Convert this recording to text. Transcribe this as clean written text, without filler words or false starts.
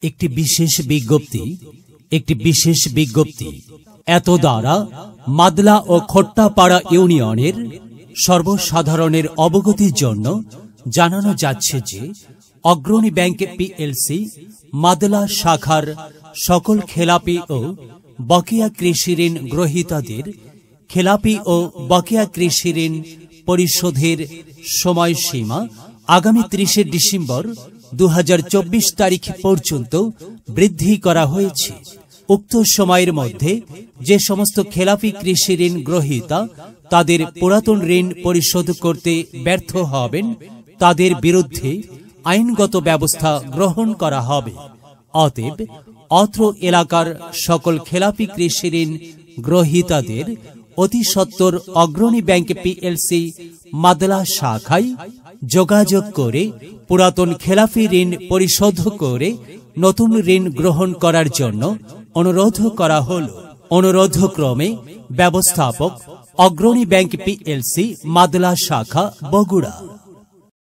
একটি বিশেষ বিজ্ঞপ্তি এত দ্বারা মাদলা ও খোট্টাপাড়া ইউনিয়নের সর্বসাধারণের অবগতির জন্য জানানো যাচ্ছে যে অগ্রণী ব্যাংক পিএলসি মাদলা শাখার সকল খেলাপি ও বকেয়া কৃষি ঋণ গ্রহীতাদের খেলাপি ও বকেয়া কৃষি ঋণ পরিশোধের সময়সীমা আগামী 30 ডিসেম্বর 2024 তারিখ পর্যন্ত বৃদ্ধি করা হয়েছে। উক্ত সময়ের মধ্যে যে সমস্ত খেলাপি কৃষি ঋণ গ্রহীতা তাদের পুরাতন ঋণ পরিশোধ করতে ব্যর্থ হবেন তাদের বিরুদ্ধে আইনগত ব্যবস্থা গ্রহণ করা হবে। অতএব অত্র এলাকার সকল খেলাপি কৃষি ঋণ গ্রহীতাদের অতি সত্বর অগ্রণী ব্যাংক পিএলসি মাদলা শাখায় যোগাযোগ করে পুরাতন খেলাপি ঋণ পরিশোধ করে নতুন ঋণ গ্রহণ করার জন্য অনুরোধ করা হল। অনুরোধক্রমে ব্যবস্থাপক অগ্রণী ব্যাংক পিএলসি মাদলা শাখা বগুড়া।